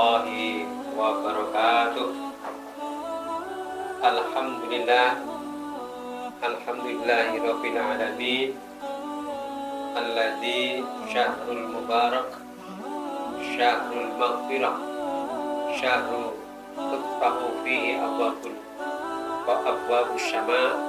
warahmatullahi wabarakatuh. Alhamdulillah, alhamdulillahirabbil alamin. Alladzi syahrul mubarak, syahrul maghfirah, syahrul tuftahu fihi abwabus syama'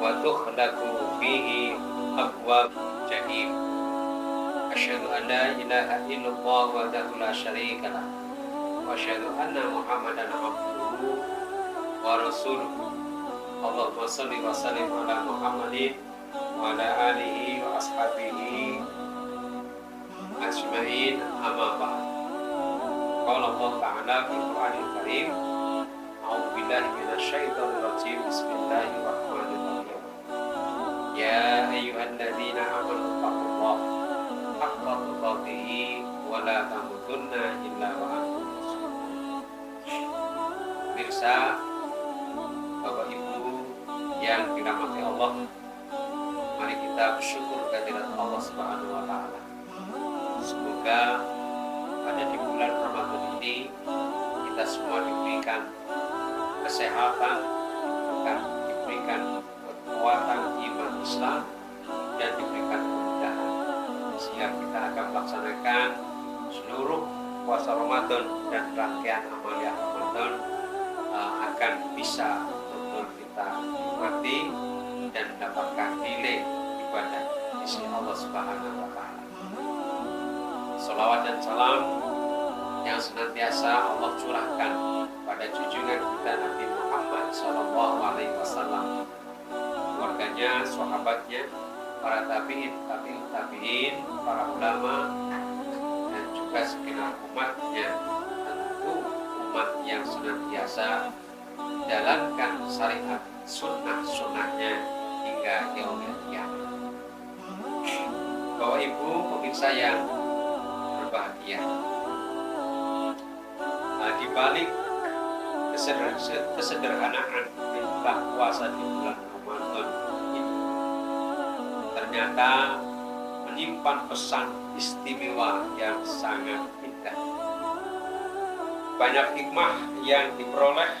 wa tukhlaqu fihi abwabul jahim. Asyhadu an la ilaha illallah wahdahu la syarika lah wa asyhadu anna Muhammadan abduhu wa rasuluhu. Allahumma shalli wa sallim ala Muhammadin wa ala alihi wa ashabihi ajma'in, amma ba'd. Qala Allah ta'ala fil Qur'anil Karim, a'udzu billahi minasy syaithanir rajim. Bismillahirrahmanirrahim. Ya ayyuhalladzina amanu taqullaha haqqa tuqatih wa la tamutunna illa wa antum muslimun. Pemirsa, Bapak Ibu yang dirahmati Allah, mari kita bersyukur kehadirat Allah Subhanahu wa taala. Semoga pada di bulan Ramadan ini kita semua diberikan kesehatan, diberikan kekuatan iman Islam, dan diberikan kemudahan sehingga kita akan melaksanakan seluruh puasa Ramadan dan rangkaian amalia Ramadan akan bisa betul kita nikmati dan mendapatkan nilai ibadah di sisi Allah Subhanahu wa taala. Salawat dan salam yang senantiasa Allah curahkan pada junjungan kita Nabi Muhammad sallallahu alaihi wasallam, keluarganya, sahabatnya, para tabi'in, tabi'in, para ulama, dan juga segenap umatnya, tentu umat yang senantiasa menjalankan syariat sunnah-sunnahnya hingga yaumil qiyamah. Bapak Ibu pemirsa yang berbahagia, di balik kesederhanaan perintah puasa di bulan Ramadan ini ternyata menyimpan pesan istimewa yang sangat indah. Banyak hikmah yang diperoleh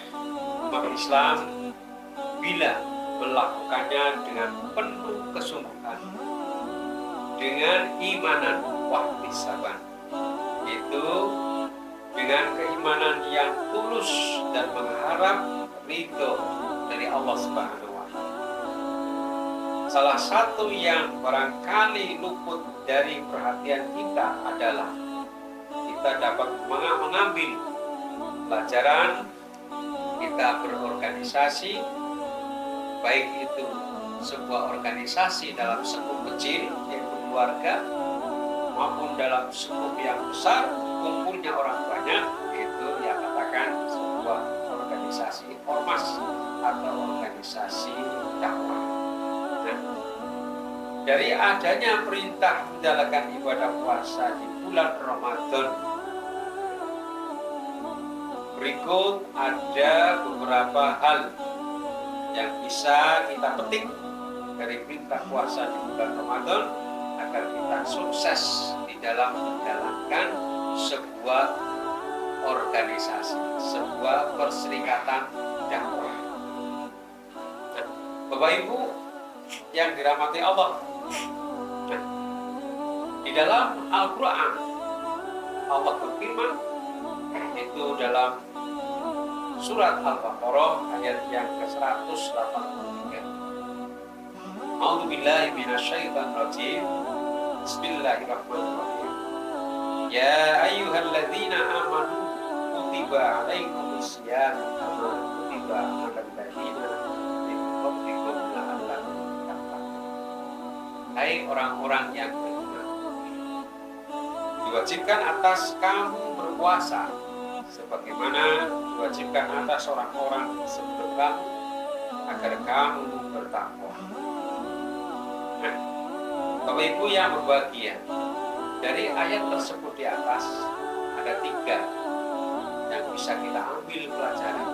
umat Islam bila melakukannya dengan penuh kesungguhan, dengan imanan wahtisaban, yaitu dengan keimanan yang tulus dan mengharap ridho dari Allah Subhanahu wa taala. Salah satu yang barangkali luput dari perhatian kita adalah kita dapat mengambil pelajaran kita berorganisasi, baik itu sebuah organisasi dalam skup kecil yaitu keluarga, maupun dalam skup yang besar kumpulnya orang banyak, yaitu yang katakan sebuah organisasi ormas atau organisasi dakwah. Nah, dari adanya perintah menjalankan ibadah puasa di bulan Ramadan, berikut ada beberapa hal yang bisa kita petik dari perintah puasa di bulan Ramadan agar kita sukses di dalam menjalankan sebuah organisasi, sebuah perserikatan dakwah. Nah, Bapak Ibu yang dirahmati Allah, nah, di dalam Al-Quran Allah berfirman, itu dalam surat Al-Baqarah ayat yang ke-183. A'udzu billahi minasyaitonir rajim. Bismillahirrahmanirrahim. Ya ayyuhalladzina amanu kutiba alaikumus syiyam kama kutiba 'alal ladzina min qablikum la'allakum tattaqun. Hai orang-orang yang beriman, diwajibkan atas kamu berpuasa sebagaimana diwajibkan atas orang-orang sebelum kamu agar kamu bertakwa. Nah, Bapak Ibu yang berbahagia, dari ayat tersebut di atas ada 3 yang bisa kita ambil pelajaran.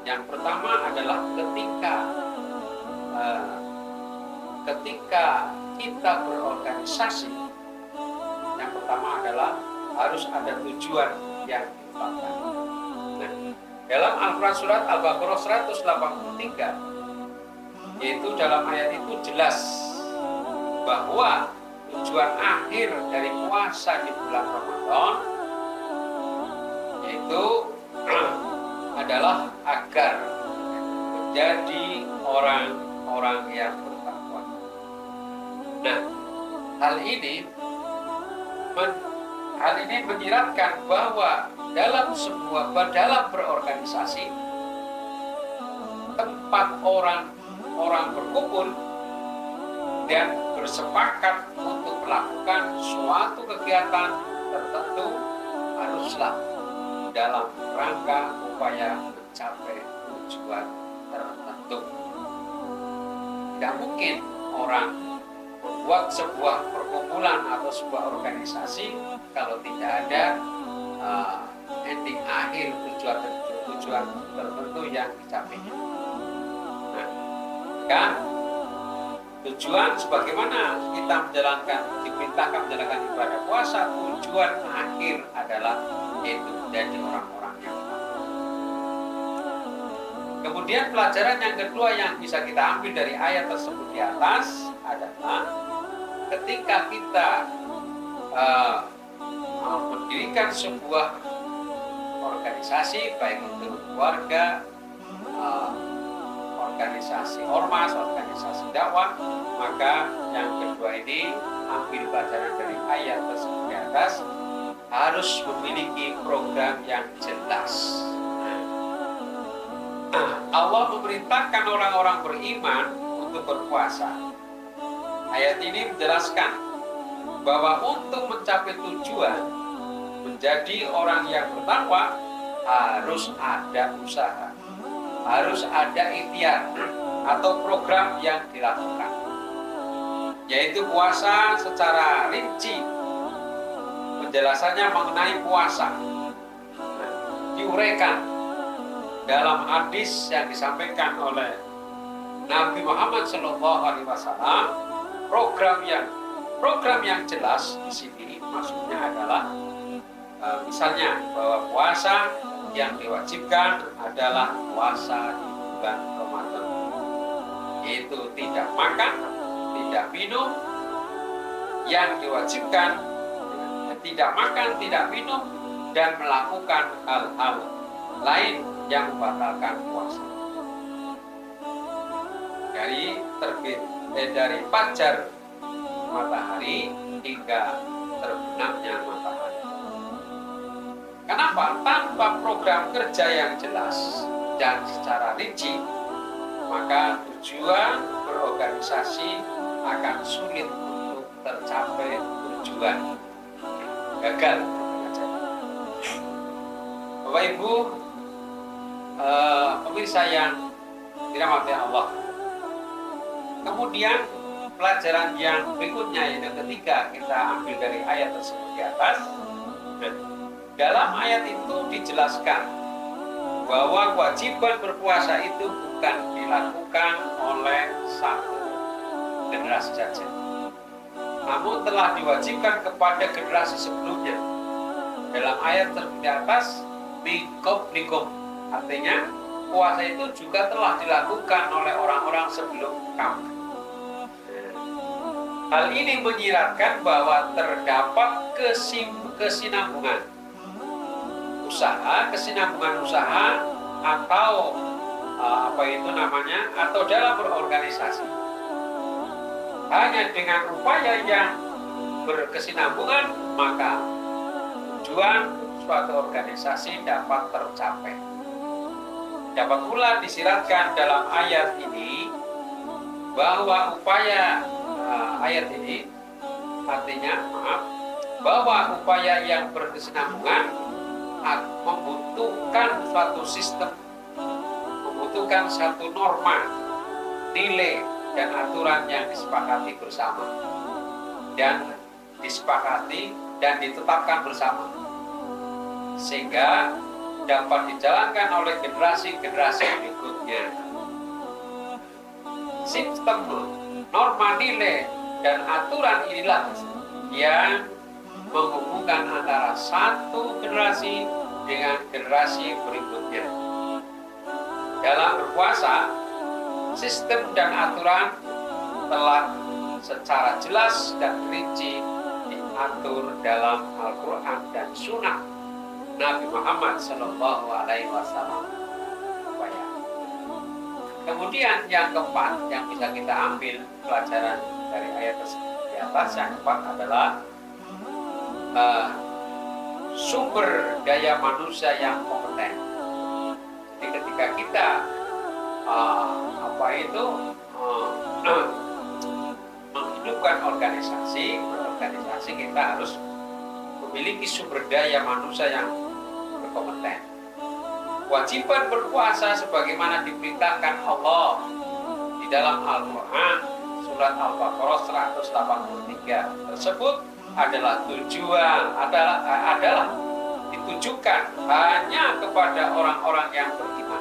Yang pertama adalah ketika kita berorganisasi, yang pertama adalah harus ada tujuan yang ditetapkan. Nah, dalam Al-Quran surat Al-Baqarah 183, yaitu dalam ayat itu jelas bahwa tujuan akhir dari puasa di bulan Ramadan yaitu adalah agar menjadi orang-orang yang bertakwa. Nah, hal ini menyiratkan bahwa dalam berorganisasi, tempat orang berkumpul dan bersepakat untuk melakukan suatu kegiatan tertentu haruslah dalam rangka upaya mencapai tujuan tertentu. Tidak mungkin orang membuat sebuah perkumpulan atau sebuah organisasi kalau tidak ada ending akhir tujuan tertentu yang dicapai. Nah, kan tujuan sebagaimana kita diperintahkan menjalankan ibadah puasa, tujuan akhir adalah yaitu menjadi orang-orang yang takwa. Kemudian pelajaran yang kedua yang bisa kita ambil dari ayat tersebut di atas adalah ketika kita mendirikan sebuah organisasi, baik itu keluarga, organisasi ormas, organisasi dakwah, maka yang kedua ini ambil pelajaran dari ayat tersebut di atas, harus memiliki program yang jelas. Allah memerintahkan orang-orang beriman untuk berpuasa. Ayat ini menjelaskan bahwa untuk mencapai tujuan menjadi orang yang bertakwa harus ada usaha, harus ada ikhtiar atau program yang dilakukan, yaitu puasa secara rinci. Penjelasannya mengenai puasa diuraikan dalam hadis yang disampaikan oleh Nabi Muhammad SAW. Program yang jelas di sini maksudnya adalah misalnya bahwa puasa yang diwajibkan adalah puasa di bulan Ramadan, yaitu tidak makan, tidak minum. Yang diwajibkan tidak makan, tidak minum, dan melakukan hal-hal lain yang membatalkan puasa. Dari fajar matahari hingga terbenamnya matahari. Kenapa? Tanpa program kerja yang jelas dan secara rinci, maka tujuan berorganisasi akan sulit untuk tercapai tujuan. Gagal. Bapak Ibu, pemirsa yang dirahmati Allah. Kemudian pelajaran yang berikutnya yang ketiga kita ambil dari ayat tersebut di atas. Dalam ayat itu dijelaskan bahwa kewajiban berpuasa itu bukan dilakukan oleh satu generasi saja, namun telah diwajibkan kepada generasi sebelumnya. Dalam ayat tersebut di atas, biqoblikum, artinya puasa itu juga telah dilakukan oleh orang-orang sebelum kamu. Hal ini menyiratkan bahwa terdapat kesinambungan usaha atau atau dalam berorganisasi. Hanya dengan upaya yang berkesinambungan maka tujuan suatu organisasi dapat tercapai. Dapat pula disiratkan dalam ayat ini bahwa bahwa upaya yang berkesinambungan membutuhkan suatu sistem, membutuhkan satu norma, nilai dan aturan yang disepakati bersama dan ditetapkan bersama, sehingga dapat dijalankan oleh generasi-generasi berikutnya. Sistem, norma, nilai dan aturan inilah yang menghubungkan antara satu generasi dengan generasi berikutnya. Dalam berpuasa, sistem dan aturan telah secara jelas dan rinci diatur dalam Al-Quran dan Sunnah Nabi Muhammad Sallallahu Alaihi Wasallam. Kemudian yang keempat yang bisa kita ambil pelajaran dari ayat tersebut di atas, yang keempat adalah sumber daya manusia yang kompeten. Jadi ketika kita menghidupkan organisasi, kita harus memiliki sumber daya manusia yang berkompeten. Kewajiban berpuasa sebagaimana diperintahkan Allah di dalam Al-Quran surat Al-Baqarah 183 tersebut adalah ditujukan hanya kepada orang-orang yang beriman,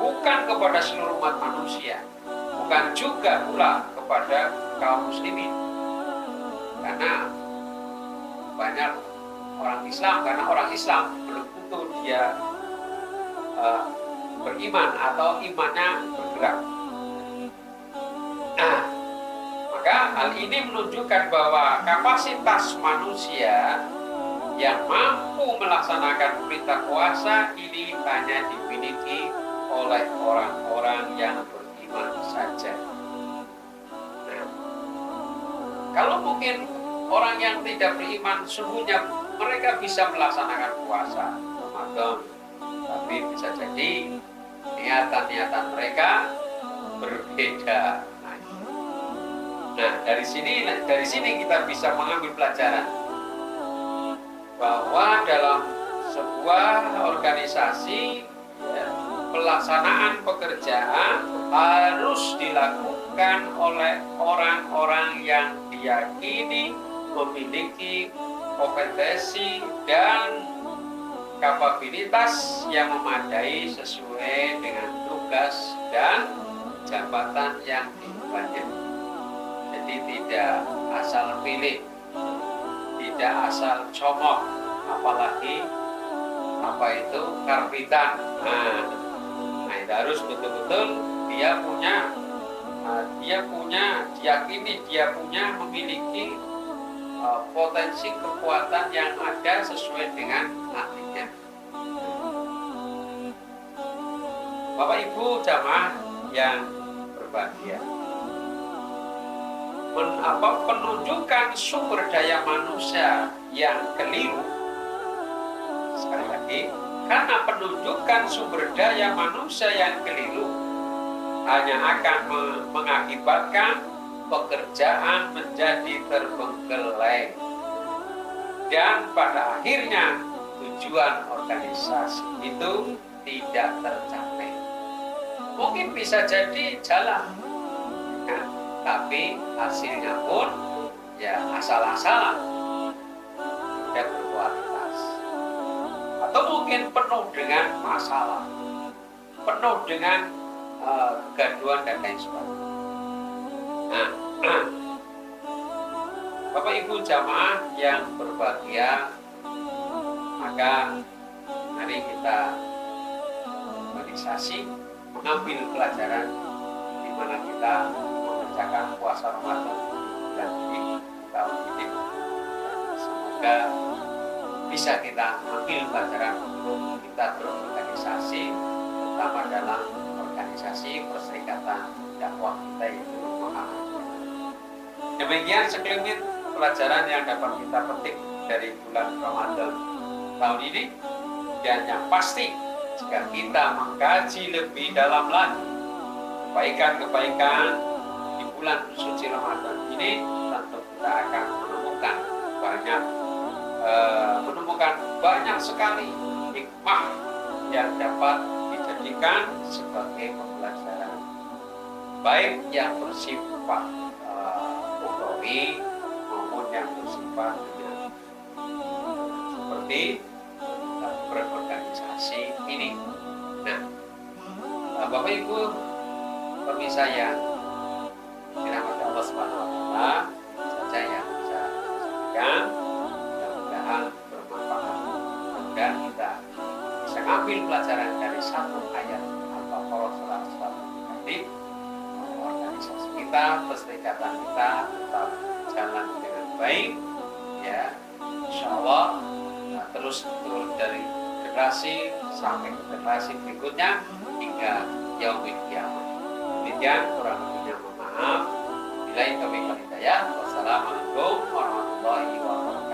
bukan kepada seluruh umat manusia, bukan juga pula kepada kaum muslimin. Karena banyak orang Islam belum tentu dia beriman atau imannya bergerak. Maka hal ini menunjukkan bahwa kapasitas manusia yang mampu melaksanakan perintah puasa ini hanya dimiliki oleh orang-orang yang beriman saja. Kalau mungkin orang yang tidak beriman, sungguhnya mereka bisa melaksanakan puasa Ramadan, tapi bisa jadi niatan-niatan mereka berbeda. Nah, dari sini kita bisa mengambil pelajaran bahwa dalam sebuah organisasi, pelaksanaan pekerjaan harus dilakukan oleh orang-orang yang diyakini memiliki kompetensi dan kapabilitas yang memadai sesuai dengan tugas dan jabatan yang diembannya. Jadi tidak asal pilih, tidak asal comot, apalagi karbitan. Nah, itu harus betul-betul dia memiliki potensi kekuatan yang ada sesuai dengan ahlinya. Bapak Ibu jamaah yang berbahagia, penunjukan sumber daya manusia yang keliru, sekali lagi, karena penunjukan sumber daya manusia yang keliru hanya akan mengakibatkan pekerjaan menjadi terbengkelai dan pada akhirnya tujuan organisasi itu tidak tercapai. Mungkin bisa jadi jalan, tapi hasilnya pun ya asal-asalan, tidak berkualitas, atau mungkin penuh dengan masalah, penuh dengan kegaduhan dan lain sebagainya. Nah, Bapak Ibu jamaah yang berbahagia, maka mari kita organisasi mengambil pelajaran di mana kita mengerjakan puasa Ramadan bulan ini, tahun ini. Semoga bisa kita ambil pelajaran untuk kita berorganisasi, terutama dalam organisasi Perserikatan Dakwah kita itu Muhammadiyah. Demikian sekelumit pelajaran yang dapat kita petik dari bulan Ramadan tahun ini, dan yang pasti jika kita mengkaji lebih dalam lagi kebaikan-kebaikan di bulan suci Ramadan ini, tentu kita akan menemukan banyak sekali hikmah yang dapat dijadikan sebagai pembelajaran, baik yang bersifat ukhrawi maupun yang bersifat seperti berorganisasi ini. Nah, Bapak Ibu pemirsa yang dirahmati Allah Subhanahu wa taala, saja yang bisa saya sampaikan. ambil pelajaran dari satu ayat Al-Baqarah surat 103 ini, organisasi kita, perserikatan kita tetap jalan dengan baik, ya, insya Allah terus turun dari generasi sampai ke generasi berikutnya hingga yaumil qiyamah. Demikian kurang lebihnya mohon maaf. Billahi taufiq wal hidayah. Wassalamualaikum warahmatullahi wabarakatuh.